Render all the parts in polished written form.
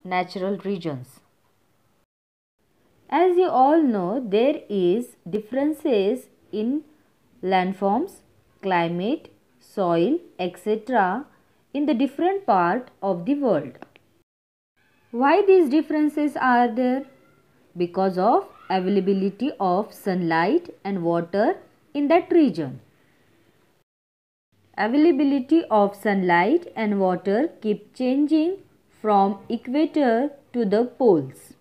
natural regions. As you all know, there is differences in landforms, climate, soil, etc. in the different part of the world. Why these differences are there? Because of availability of sunlight and water in that region. Availability of sunlight and water keep changing from equator to the poles.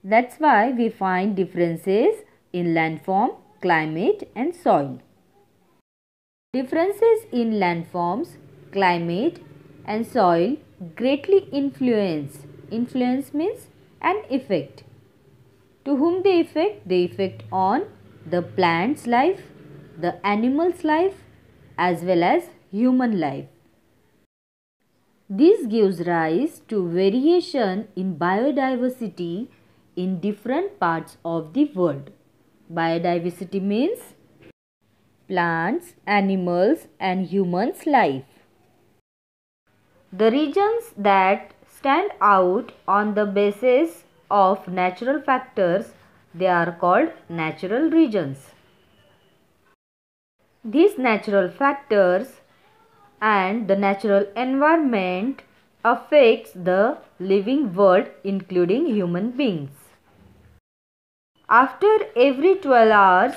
That's why we find differences in landform, climate and soil. Differences in landforms, climate and soil greatly influence. Influence means an effect. To whom they affect? They affect on the plant's life, the animal's life as well as human life. This gives rise to variation in biodiversity in different parts of the world. Biodiversity means plants, animals and humans' life. The regions that stand out on the basis of natural factors, they are called natural regions. These natural factors and the natural environment affects the living world including human beings. After every 12 hours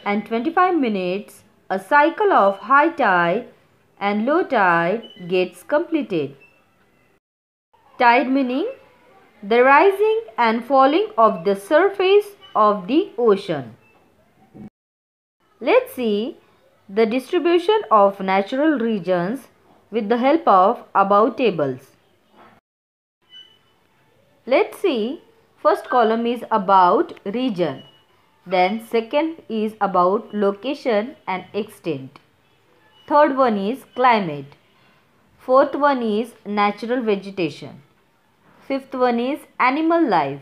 and 25 minutes, a cycle of high tide and low tide gets completed. Tide meaning the rising and falling of the surface of the ocean. Let's see the distribution of natural regions with the help of above tables. Let's see, first column is about region, then second is about location and extent, third one is climate, fourth one is natural vegetation, fifth one is animal life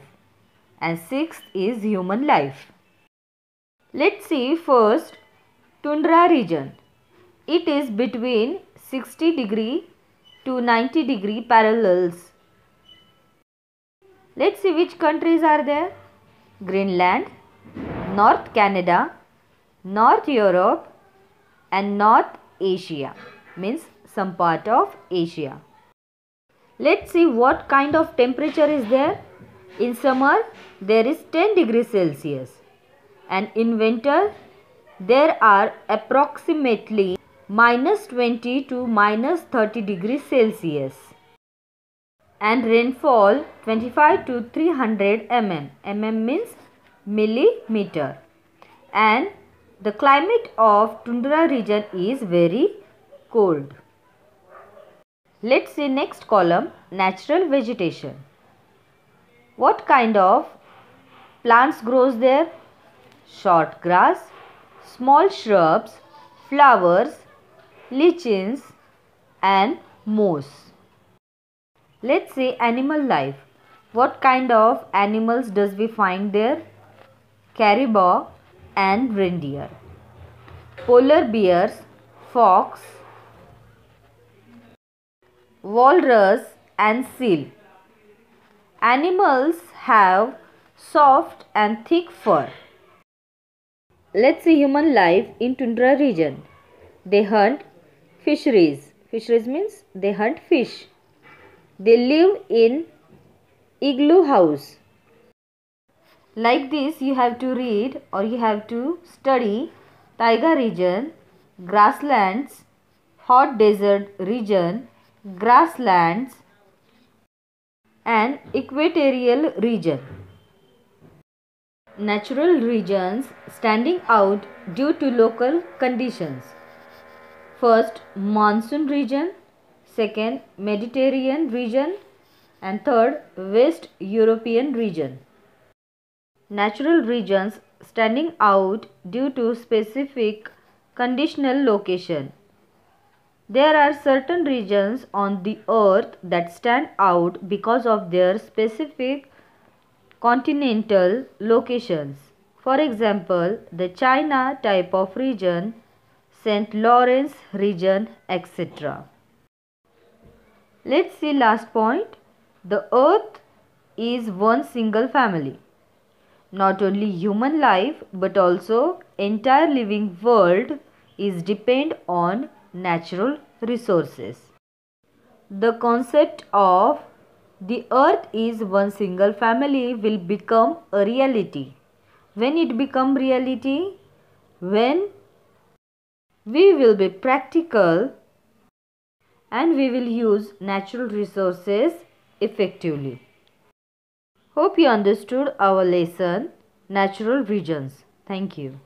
and sixth is human life. Let's see first tundra region. It is between 60 degree to 90 degree parallels. Let's see which countries are there. Greenland, North Canada, North Europe and North Asia, means some part of Asia. Let's see what kind of temperature is there. In summer there is 10 degrees Celsius and in winter there are approximately -20 to -30 degrees Celsius and rainfall 25 to 300 mm. Mm means millimeter. And the climate of tundra region is very cold. Let's see next column, natural vegetation. What kind of plants grows there? Short grass, small shrubs, flowers, lichens and moss. Let's see animal life. What kind of animals does we find there? Caribou and reindeer, polar bears, fox, walrus and seal. Animals have soft and thick fur. Let's see human life in tundra region. They hunt fisheries. Fisheries means they hunt fish. They live in igloo house. Like this you have to read or you have to study taiga region, grasslands, hot desert region, grasslands and equatorial region. Natural regions standing out due to local conditions. First, monsoon region, second, Mediterranean region and third, West European region. Natural regions standing out due to specific conditional location. There are certain regions on the earth that stand out because of their specific continental locations. For example, the China type of region, St. Lawrence region, etc. Let's see last point, The earth is one single family. Not only human life but also entire living world is depend on natural resources. The concept of the earth is one single family will become a reality. When it become reality? When we will be practical and we will use natural resources effectively. Hope you understood our lesson, Natural Regions. Thank you.